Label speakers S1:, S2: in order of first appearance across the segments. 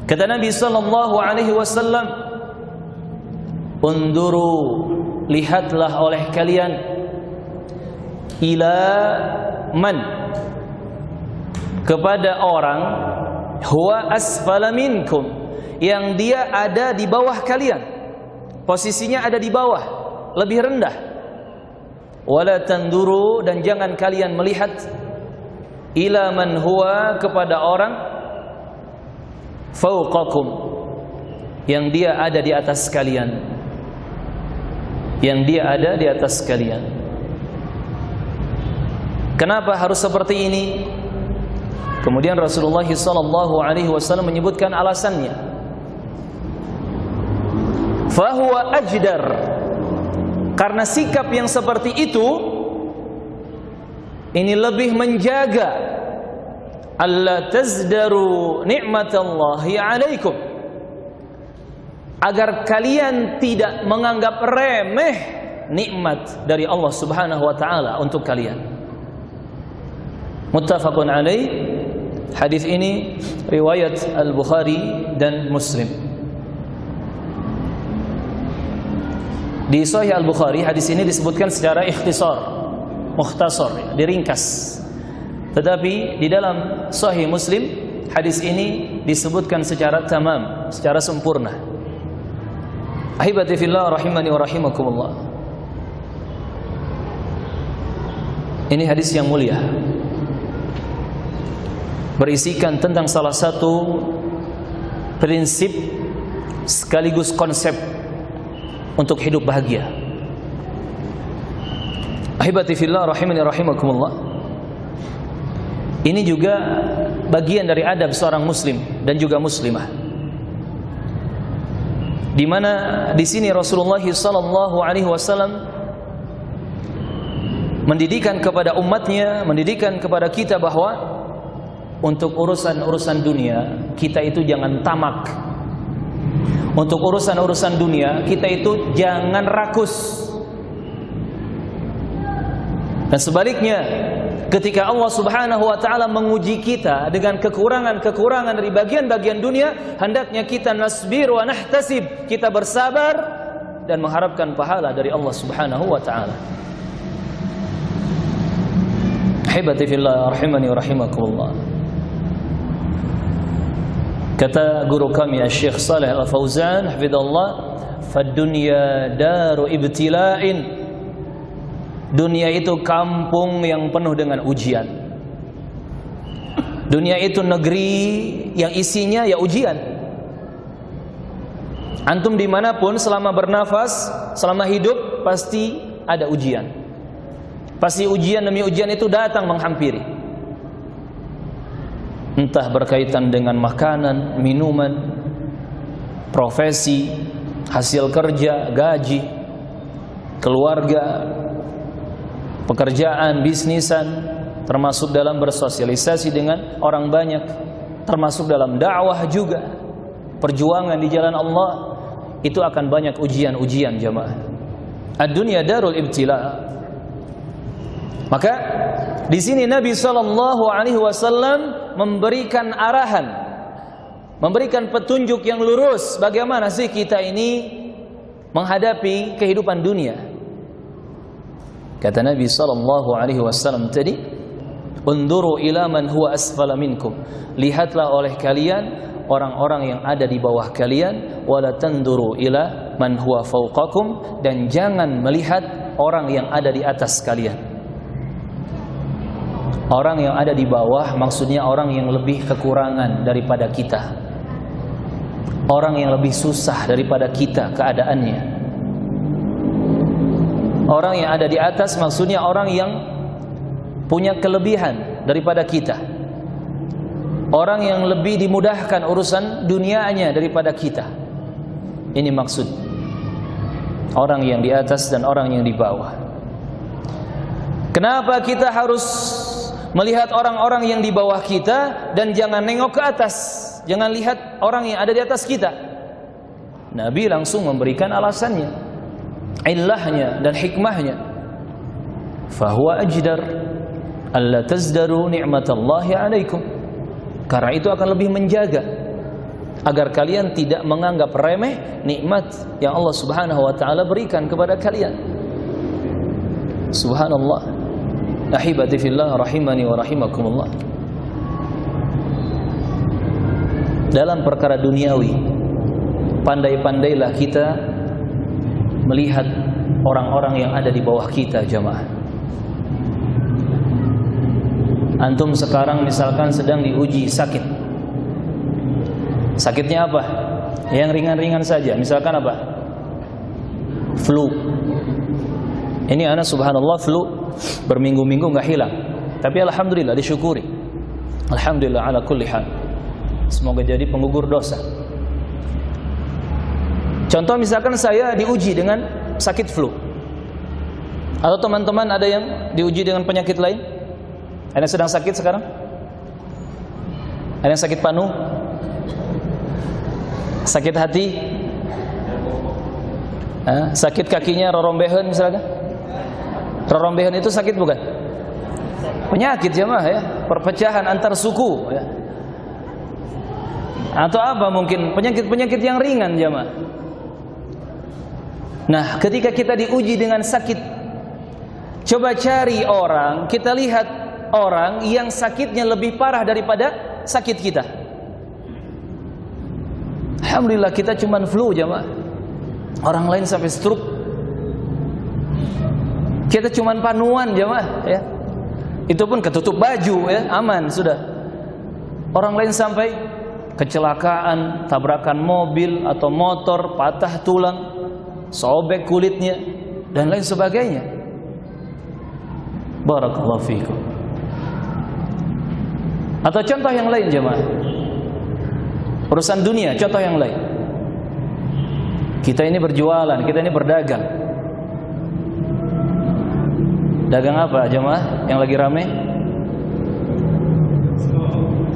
S1: Kata Nabi sallallahu alaihi wasallam, "Unduru, lihatlah oleh kalian, ila man, kepada orang, huwa asfala minkum, yang dia ada di bawah kalian, posisinya ada di bawah, lebih rendah. Wala tanduru, dan jangan kalian melihat, ila man huwa, kepada orang fauqakum, yang dia ada di atas kalian, yang dia ada di atas kalian." Kenapa harus seperti ini? Kemudian Rasulullah SAW menyebutkan alasannya. Fahuwa ajdar, karena sikap yang seperti itu ini lebih menjaga alla tazdaru ni'matallahi alaikum, agar kalian tidak menganggap remeh nikmat dari Allah Subhanahu wa taala untuk kalian. Muttafaqun alaih. Hadis ini riwayat Al-Bukhari dan Muslim. Di Sahih Al-Bukhari hadis ini disebutkan secara ikhtisar, mukhtasar, diringkas. Tetapi di dalam Sahih Muslim hadis ini disebutkan secara tamam, secara sempurna. Ahibati fillah rahimani wa rahimakumullah. Ini hadis yang mulia, berisikan tentang salah satu prinsip sekaligus konsep untuk hidup bahagia. Ahibati fillah rahimani rahimakumullah. Ini juga bagian dari adab seorang muslim dan juga muslimah, di mana di sini Rasulullah sallallahu alaihi wasallam mendidikan kepada umatnya, mendidikan kepada kita bahwa untuk urusan-urusan dunia kita itu jangan tamak. Untuk urusan-urusan dunia kita itu jangan rakus. Dan sebaliknya, ketika Allah Subhanahu wa taala menguji kita dengan kekurangan-kekurangan dari bagian-bagian dunia, hendaknya kita nasbir wa nahtasib, kita bersabar dan mengharapkan pahala dari Allah Subhanahu wa taala. Ahibati fillah rahimani wa rahimakumullah. Kata guru kami Syekh Shalih Al-Fauzan hafizallah, "Fad-dunya daru ibtila'in." Dunia itu kampung yang penuh dengan ujian. Dunia itu negeri yang isinya ya ujian. Antum dimanapun selama bernafas, selama hidup, pasti ada ujian. Pasti ujian demi ujian itu datang menghampiri. Entah berkaitan dengan makanan, minuman, profesi, hasil kerja, gaji, keluarga, pekerjaan, bisnisan, termasuk dalam bersosialisasi dengan orang banyak, termasuk dalam dakwah juga, perjuangan di jalan Allah, itu akan banyak ujian-ujian jamaah. Ad-dunya darul ibtila. Maka di sini Nabi sallallahu alaihi wasallam memberikan arahan, memberikan petunjuk yang lurus bagaimana sih kita ini menghadapi kehidupan dunia. Kata Nabi sallallahu alaihi wasallam tadi, "Unduru ila man huwa asfala minkum." Lihatlah oleh kalian orang-orang yang ada di bawah kalian, wala tanduru ila man huwa fawqakum, dan jangan melihat orang yang ada di atas kalian. Orang yang ada di bawah maksudnya orang yang lebih kekurangan daripada kita, orang yang lebih susah daripada kita keadaannya. Orang yang ada di atas maksudnya orang yang punya kelebihan daripada kita, orang yang lebih dimudahkan urusan dunianya daripada kita. Ini maksud orang yang di atas dan orang yang di bawah. Kenapa kita harus melihat orang-orang yang di bawah kita dan jangan nengok ke atas, jangan lihat orang yang ada di atas kita? Nabi langsung memberikan alasannya, illahnya dan hikmahnya. Fahuwa ajdar alla tazdaru ni'matallahi alaikum, karena itu akan lebih menjaga agar kalian tidak menganggap remeh nikmat yang Allah Subhanahu wa taala berikan kepada kalian. Subhanallah. Ahibati fillah rahimani wa rahimakumullah. Dalam perkara duniawi, pandai-pandailah kita melihat orang-orang yang ada di bawah kita, jamaah. Antum sekarang misalkan sedang diuji sakit. Sakitnya apa? Yang ringan-ringan saja. Misalkan apa? Flu. Ini ana subhanallah flu berminggu-minggu enggak hilang. Tapi alhamdulillah disyukuri. Alhamdulillah ala kulli hal. Semoga jadi penggugur dosa. Contoh misalkan saya diuji dengan sakit flu. Atau teman-teman ada yang diuji dengan penyakit lain? Ada yang sedang sakit sekarang? Ada yang sakit paru? Sakit hati? Sakit kakinya rorombehen misalkan? Rorombehen itu sakit bukan? Penyakit jemaah ya, perpecahan antar suku ya. Atau apa mungkin penyakit-penyakit yang ringan jemaah. Nah, ketika kita diuji dengan sakit, coba cari orang, kita lihat orang yang sakitnya lebih parah daripada sakit kita. Alhamdulillah kita cuman flu jemaah. Orang lain sampai stroke. Kita cuman panuan jemaah ya. Itu pun ketutup baju ya, aman sudah. Orang lain sampai kecelakaan, tabrakan mobil atau motor, patah tulang, sobek kulitnya dan lain sebagainya. Barakallahu fiikum. Atau contoh yang lain jemaah. Urusan dunia, contoh yang lain. Kita ini berjualan, kita ini berdagang. Dagang apa jemaah yang lagi rame?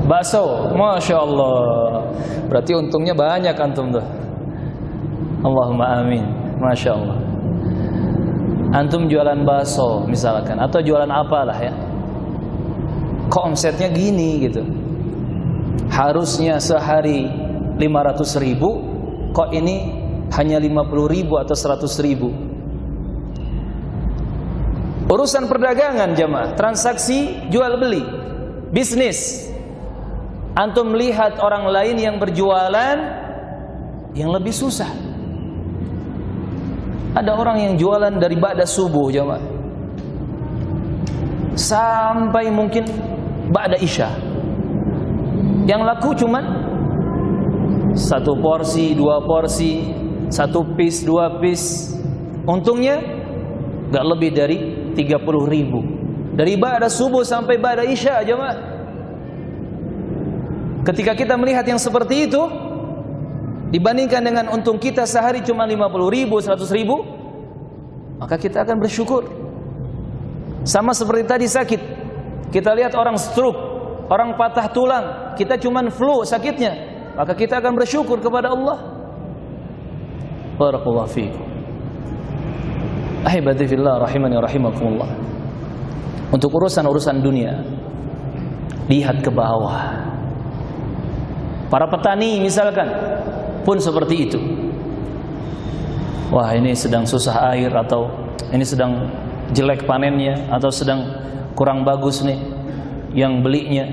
S1: Bakso, Masya Allah. Berarti untungnya banyak antum tuh. Allahumma amin. Masya Allah. Antum jualan bakso misalkan, atau jualan apalah ya. Kok omsetnya gini gitu. Harusnya sehari 500.000, kok ini hanya 50.000 atau 100.000. Urusan perdagangan jemaah, transaksi jual beli, bisnis. Antum melihat orang lain yang berjualan yang lebih susah. Ada orang yang jualan dari ba'da subuh jemaah sampai mungkin ba'da isya. Yang laku cuman 1 porsi, 2 porsi, 1 piece, 2 piece. Untungnya gak lebih dari 30.000. Dari ba'da subuh sampai ba'da isya jemaah. Ketika kita melihat yang seperti itu dibandingkan dengan untung kita sehari cuma 50.000, 100.000, maka kita akan bersyukur. Sama seperti tadi sakit. Kita lihat orang stroke, orang patah tulang, kita cuma flu sakitnya, maka kita akan bersyukur kepada Allah. Barakallahu fiikum. Ahibati fillah rahimani rahimakumullah. Untuk urusan-urusan dunia, lihat ke bawah. Para petani misalkan pun seperti itu. Wah, ini sedang susah air, atau ini sedang jelek panennya, atau sedang kurang bagus nih yang belinya.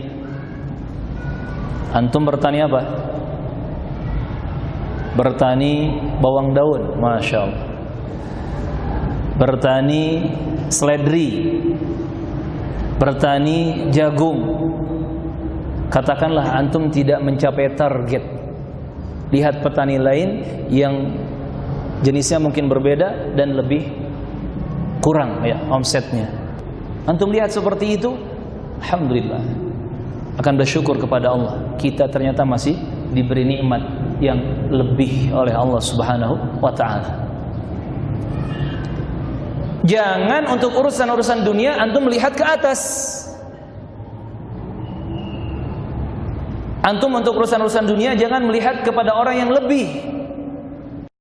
S1: Antum bertani apa? Bertani bawang daun, Masya Allah. Bertani seledri, bertani jagung. Katakanlah antum tidak mencapai target. Lihat petani lain yang jenisnya mungkin berbeda dan lebih kurang ya omsetnya. Antum lihat seperti itu, alhamdulillah, akan bersyukur kepada Allah. Kita ternyata masih diberi nikmat yang lebih oleh Allah Subhanahu wa ta'ala. Jangan untuk urusan-urusan dunia antum melihat ke atas. Antum untuk urusan-urusan dunia jangan melihat kepada orang yang lebih.